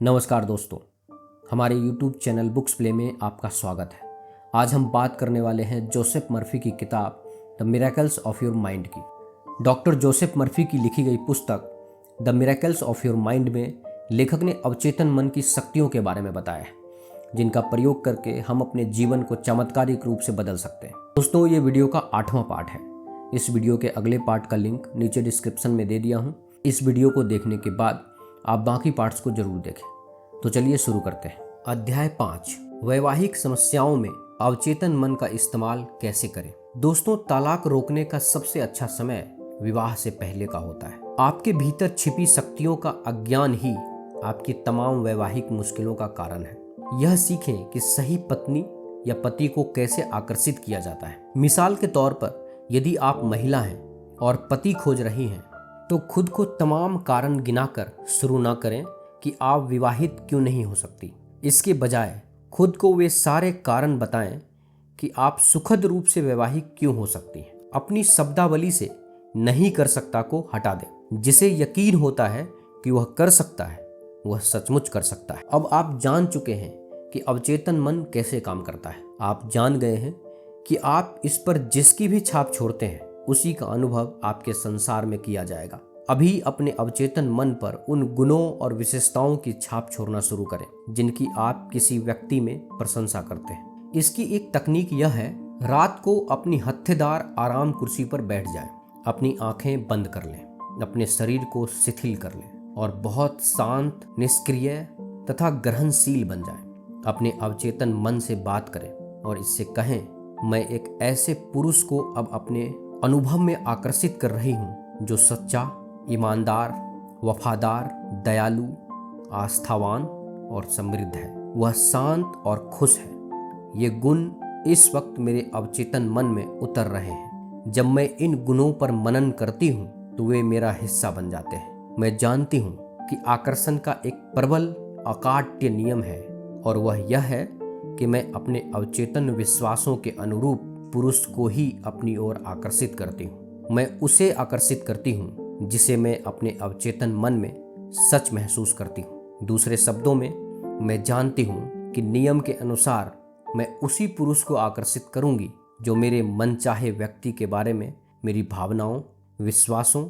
नमस्कार दोस्तों, हमारे YouTube चैनल बुक्स प्ले में आपका स्वागत है। आज हम बात करने वाले हैं जोसेफ मर्फी की किताब the miracles of your mind की। डॉक्टर जोसेफ मर्फी की लिखी गई पुस्तक the miracles of your mind में लेखक ने अवचेतन मन की शक्तियों के बारे में बताया है, जिनका प्रयोग करके हम अपने जीवन को चमत्कारिक रूप से बदल सकते हैं। दोस्तों, ये वीडियो का 8वां पार्ट है। इस वीडियो के अगले पार्ट का लिंक नीचे डिस्क्रिप्शन में दे दिया हूँ। इस वीडियो को देखने के बाद आप बाकी पार्ट्स को जरूर देखें। तो चलिए शुरू करते हैं। अध्याय 5, वैवाहिक समस्याओं में अवचेतन मन का इस्तेमाल कैसे करें। दोस्तों, तलाक रोकने का सबसे अच्छा समय विवाह से पहले का होता है। आपके भीतर छिपी शक्तियों का अज्ञान ही आपकी तमाम वैवाहिक मुश्किलों का कारण है। यह सीखें कि सही पत्नी या पति को कैसे आकर्षित किया जाता है। मिसाल के तौर पर, यदि आप महिला हैं और पति खोज रही हैं, तो खुद को तमाम कारण गिनाकर शुरू ना करें कि आप विवाहित क्यों नहीं हो सकती। इसके बजाय खुद को वे सारे कारण बताएं कि आप सुखद रूप से वैवाहिक क्यों हो सकती हैं। अपनी शब्दावली से नहीं कर सकता को हटा दें। जिसे यकीन होता है कि वह कर सकता है, वह सचमुच कर सकता है। अब आप जान चुके हैं कि अवचेतन मन कैसे काम करता है। आप जान गए हैं कि आप इस पर जिसकी भी छाप छोड़ते हैं, उसी का अनुभव आपके संसार में किया जाएगा। अभी अपने अवचेतन मन पर उन गुणों और विशेषताओं की छाप छोड़ना शुरू करें जिनकी आप किसी व्यक्ति में प्रशंसा करते हैं। इसकी एक तकनीक यह है, रात को अपनी हत्थेदार आराम कुर्सी पर बैठ जाएं, अपनी आंखें बंद कर लें, अपने शरीर को शिथिल कर लें और बहुत शांत, निष्क्रिय तथा ग्रहणशील बन जाएं। अपने अवचेतन मन से बात करें और इससे कहें, मैं एक ऐसे पुरुष को अब अपने अनुभव में आकर्षित कर रही हूँ जो सच्चा, ईमानदार, वफादार, दयालु, आस्थावान और समृद्ध है। वह शांत और खुश है। ये गुण इस वक्त मेरे अवचेतन मन में उतर रहे हैं। जब मैं इन गुणों पर मनन करती हूँ तो वे मेरा हिस्सा बन जाते हैं। मैं जानती हूँ कि आकर्षण का एक प्रबल अकाट्य नियम है, और वह यह है कि मैं अपने अवचेतन विश्वासों के अनुरूप पुरुष को ही अपनी ओर आकर्षित करती हूँ। मैं उसे आकर्षित करती हूँ जिसे मैं अपने अवचेतन मन में सच महसूस करती हूँ। दूसरे शब्दों में, मैं जानती हूँ कि नियम के अनुसार मैं उसी पुरुष को आकर्षित करूँगी जो मेरे मनचाहे व्यक्ति के बारे में मेरी भावनाओं, विश्वासों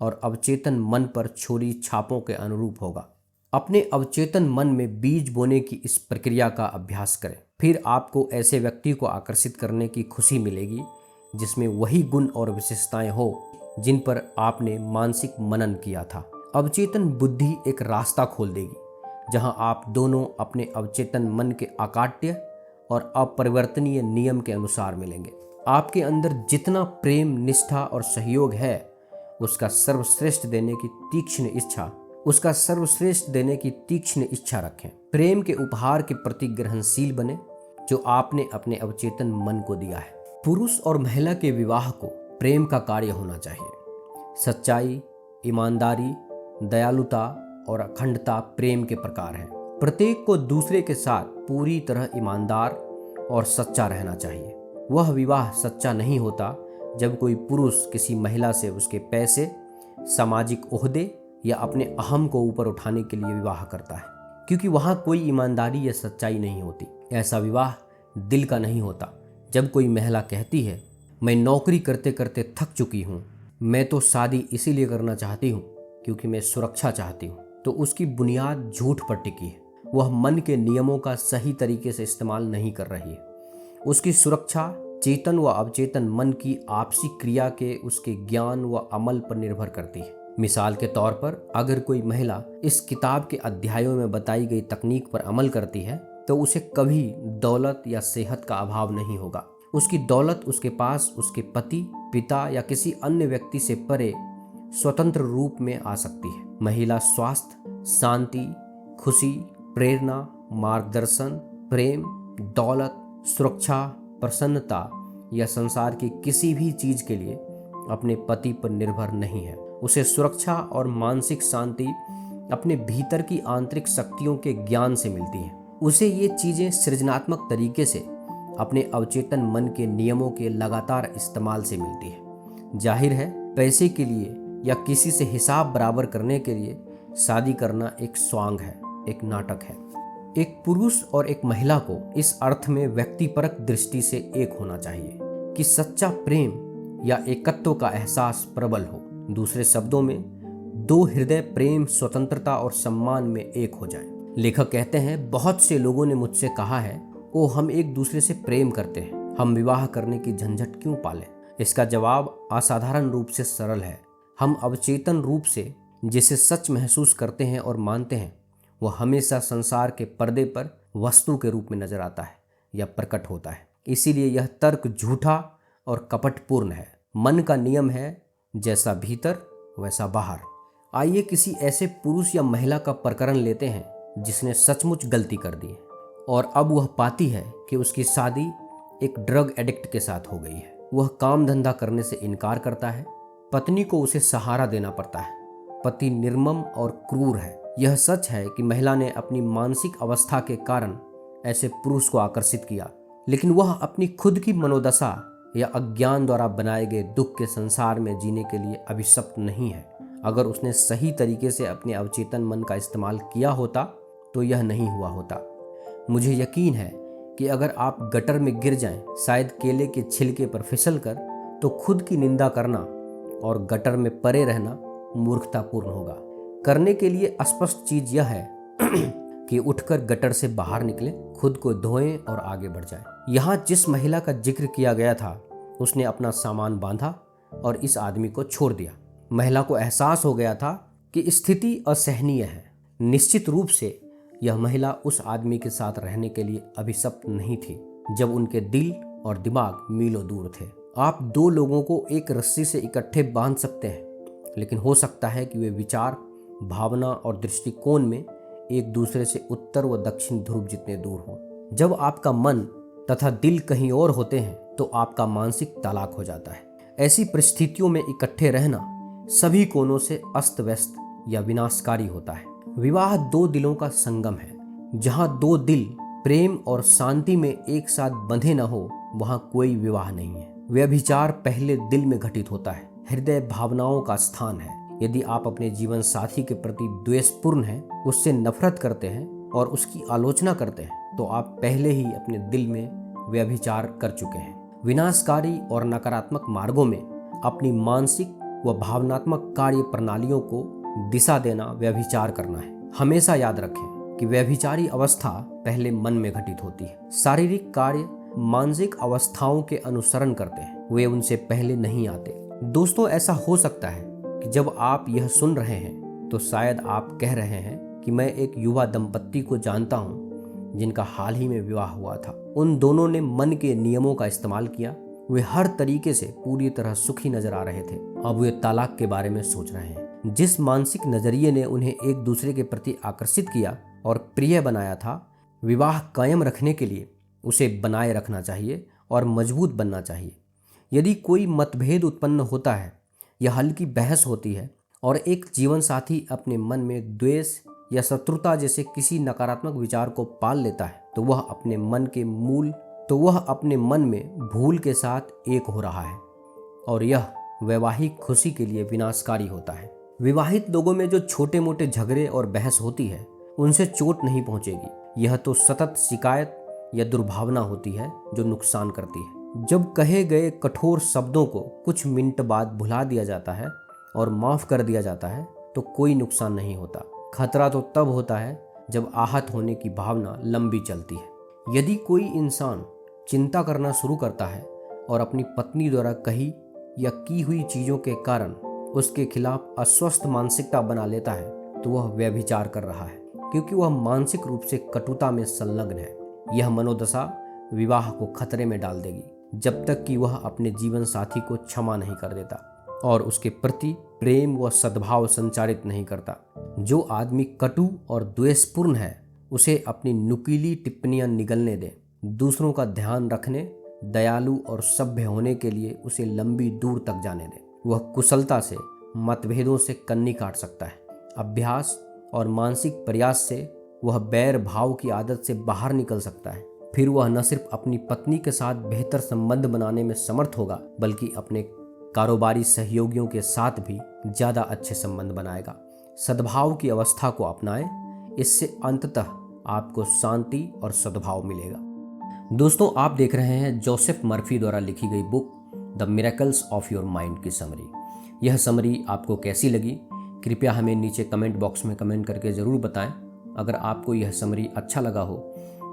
और अवचेतन मन पर छोड़ी छापों के अनुरूप होगा। अपने अवचेतन मन में बीज बोने की इस प्रक्रिया का अभ्यास करें। फिर आपको ऐसे व्यक्ति को आकर्षित करने की खुशी मिलेगी जिसमें वही गुण और विशेषताएं हो जिन पर आपने मानसिक मनन किया था। अवचेतन बुद्धि एक रास्ता खोल देगी जहां आप दोनों अपने अवचेतन मन के अकाट्य और अपरिवर्तनीय नियम के अनुसार मिलेंगे। आपके अंदर जितना प्रेम, निष्ठा और सहयोग है, उसका सर्वश्रेष्ठ देने की तीक्ष्ण इच्छा रखें। प्रेम के उपहार के प्रति ग्रहणशील बने जो आपने अपने अवचेतन मन को दिया है। पुरुष और महिला के विवाह को प्रेम का कार्य होना चाहिए। सच्चाई, ईमानदारी, दयालुता और अखंडता प्रेम के प्रकार हैं। प्रत्येक को दूसरे के साथ पूरी तरह ईमानदार और सच्चा रहना चाहिए। वह विवाह सच्चा नहीं होता जब कोई पुरुष किसी महिला से उसके पैसे, सामाजिक ओहदे या अपने अहम को ऊपर उठाने के लिए विवाह करता है, क्योंकि वहाँ कोई ईमानदारी या सच्चाई नहीं होती। ऐसा विवाह दिल का नहीं होता। जब कोई महिला कहती है, मैं नौकरी करते करते थक चुकी हूँ, मैं तो शादी इसीलिए करना चाहती हूँ क्योंकि मैं सुरक्षा चाहती हूँ, तो उसकी बुनियाद झूठ पर टिकी है। वह मन के नियमों का सही तरीके से इस्तेमाल नहीं कर रही है। उसकी सुरक्षा चेतन व अवचेतन मन की आपसी क्रिया के उसके ज्ञान व अमल पर निर्भर करती है। मिसाल के तौर पर, अगर कोई महिला इस किताब के अध्यायों में बताई गई तकनीक पर अमल करती है तो उसे कभी दौलत या सेहत का अभाव नहीं होगा। उसकी दौलत उसके पास उसके पति, पिता या किसी अन्य व्यक्ति से परे स्वतंत्र रूप में आ सकती है। महिला स्वास्थ्य, शांति, खुशी, प्रेरणा, मार्गदर्शन, प्रेम, दौलत, सुरक्षा, प्रसन्नता या संसार की किसी भी चीज के लिए अपने पति पर निर्भर नहीं है। उसे सुरक्षा और मानसिक शांति अपने भीतर की आंतरिक शक्तियों के ज्ञान से मिलती है। उसे ये चीजें सृजनात्मक तरीके से अपने अवचेतन मन के नियमों के लगातार इस्तेमाल से मिलती है। जाहिर है, पैसे के लिए या किसी से हिसाब बराबर करने के लिए शादी करना एक स्वांग है। एक नाटक है। एक पुरुष और एक महिला को इस अर्थ में व्यक्तिपरक दृष्टि से एक होना चाहिए कि सच्चा प्रेम या एकत्व का एहसास प्रबल हो। दूसरे शब्दों में, दो हृदय प्रेम, स्वतंत्रता और सम्मान में एक हो जाएं। लेखक कहते हैं, बहुत से लोगों ने मुझसे कहा है, ओ हम एक दूसरे से प्रेम करते हैं, हम विवाह करने की झंझट क्यों पालें। इसका जवाब असाधारण रूप से सरल है। हम अवचेतन रूप से जिसे सच महसूस करते हैं और मानते हैं, वह हमेशा संसार के पर्दे पर वस्तु के रूप में नजर आता है या प्रकट होता है। इसीलिए यह तर्क झूठा और कपटपूर्ण है। मन का नियम है, जैसा भीतर वैसा बाहर। आइए किसी ऐसे पुरुष या महिला का प्रकरण लेते हैं जिसने सचमुच गलती कर दी है और अब वह पाती है कि उसकी शादी एक ड्रग एडिक्ट के साथ हो गई है। वह काम धंधा करने से इनकार करता है, पत्नी को उसे सहारा देना पड़ता है, पति निर्मम और क्रूर है। यह सच है कि महिला ने अपनी मानसिक अवस्था के कारण ऐसे पुरुष को आकर्षित किया, लेकिन वह अपनी खुद की मनोदशा या अज्ञान द्वारा बनाए गए दुख के संसार में जीने के लिए अभिशप्त नहीं है। अगर उसने सही तरीके से अपने अवचेतन मन का इस्तेमाल किया होता तो यह नहीं हुआ होता। मुझे यकीन है कि अगर आप गटर में गिर जाएं, शायद केले के छिलके पर फिसल कर, तो खुद की निंदा करना और गटर में पड़े रहना मूर्खतापूर्ण होगा। करने के लिए स्पष्ट चीज यह है कि उठकर गटर से बाहर निकलें, खुद को धोएं और आगे बढ़ जाएं। यहाँ जिस महिला का जिक्र किया गया था, उसने अपना सामान बांधा और इस आदमी को छोड़ दिया। महिला को एहसास हो गया था कि स्थिति असहनीय है। निश्चित रूप से यह महिला उस आदमी के साथ रहने के लिए अभिशप्त नहीं थी जब उनके दिल और दिमाग मीलों दूर थे। आप दो लोगों को एक रस्सी से इकट्ठे बांध सकते हैं, लेकिन हो सकता है कि वे विचार, भावना और दृष्टिकोण में एक दूसरे से उत्तर व दक्षिण ध्रुव जितने दूर हों। जब आपका मन तथा दिल कहीं और होते हैं तो आपका मानसिक तलाक हो जाता है। ऐसी परिस्थितियों में इकट्ठे रहना सभी कोणों से अस्त व्यस्त या विनाशकारी होता है। विवाह दो दिलों का संगम है। जहां दो दिल प्रेम और शांति में एक साथ बंधे न हो, वहां कोई विवाह नहीं है। व्यभिचार पहले दिल में घटित होता है। हृदय भावनाओं का स्थान है। यदि आप अपने जीवन साथी के प्रति द्वेषपूर्ण हैं, उससे नफरत करते हैं और उसकी आलोचना करते हैं, तो आप पहले ही अपने दिल में व्यभिचार कर चुके हैं। विनाशकारी और नकारात्मक मार्गों में अपनी मानसिक व भावनात्मक कार्य प्रणालियों को दिशा देना व्यभिचार करना है। हमेशा याद रखें कि व्यभिचारी अवस्था पहले मन में घटित होती है। शारीरिक कार्य मानसिक अवस्थाओं के अनुसरण करते हैं, वे उनसे पहले नहीं आते। दोस्तों, ऐसा हो सकता है कि जब आप यह सुन रहे हैं तो शायद आप कह रहे हैं कि मैं एक युवा दंपत्ति को जानता हूं जिनका हाल ही में विवाह हुआ था। उन दोनों ने मन के नियमों का इस्तेमाल किया। वे हर तरीके से पूरी तरह सुखी नजर आ रहे थे। अब वे तलाक के बारे में सोच रहे हैं। जिस मानसिक नजरिए ने उन्हें एक दूसरे के प्रति आकर्षित किया और प्रिय बनाया था, विवाह कायम रखने के लिए उसे बनाए रखना चाहिए और मजबूत बनना चाहिए। यदि कोई मतभेद उत्पन्न होता है या हल्की बहस होती है और एक जीवन साथी अपने मन में द्वेष या शत्रुता जैसे किसी नकारात्मक विचार को पाल लेता है, तो वह अपने मन में भूल के साथ एक हो रहा है और यह वैवाहिक खुशी के लिए विनाशकारी होता है। विवाहित लोगों में जो छोटे मोटे झगड़े और बहस होती है, उनसे चोट नहीं पहुंचेगी। यह तो सतत शिकायत या दुर्भावना होती है जो नुकसान करती है। जब कहे गए कठोर शब्दों को कुछ मिनट बाद भुला दिया जाता है और माफ कर दिया जाता है, तो कोई नुकसान नहीं होता। खतरा तो तब होता है जब आहत होने की भावना लंबी चलती है। यदि कोई इंसान चिंता करना शुरू करता है और अपनी पत्नी द्वारा कही या की हुई चीज़ों के कारण उसके खिलाफ अस्वस्थ मानसिकता बना लेता है, तो वह व्यभिचार कर रहा है, क्योंकि वह मानसिक रूप से कटुता में संलग्न है। यह मनोदशा विवाह को खतरे में डाल देगी जब तक कि वह अपने जीवन साथी को क्षमा नहीं कर देता और उसके प्रति प्रेम व सद्भाव संचारित नहीं करता। जो आदमी कटु और द्वेषपूर्ण है, उसे अपनी नुकीली टिप्पणियां निगलने दें। दूसरों का ध्यान रखने, दयालु और सभ्य होने के लिए उसे लंबी दूर तक जाने दें। वह कुशलता से मतभेदों से कन्नी काट सकता है। अभ्यास और मानसिक प्रयास से वह बैर भाव की आदत से बाहर निकल सकता है। फिर वह न सिर्फ अपनी पत्नी के साथ बेहतर संबंध बनाने में समर्थ होगा, बल्कि अपने कारोबारी सहयोगियों के साथ भी ज़्यादा अच्छे संबंध बनाएगा। सद्भाव की अवस्था को अपनाएं। इससे अंततः आपको शांति और सद्भाव मिलेगा। दोस्तों, आप देख रहे हैं जोसेफ मर्फी द्वारा लिखी गई book the miracles of your mind की समरी। यह समरी आपको कैसी लगी, कृपया हमें नीचे कमेंट बॉक्स में कमेंट करके ज़रूर बताएं। अगर आपको यह समरी अच्छा लगा हो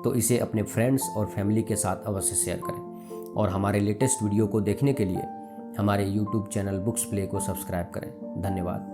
तो इसे अपने फ्रेंड्स और फैमिली के साथ अवश्य शेयर करें और हमारे लेटेस्ट वीडियो को देखने के लिए हमारे YouTube चैनल बुक्स प्ले को सब्सक्राइब करें। धन्यवाद।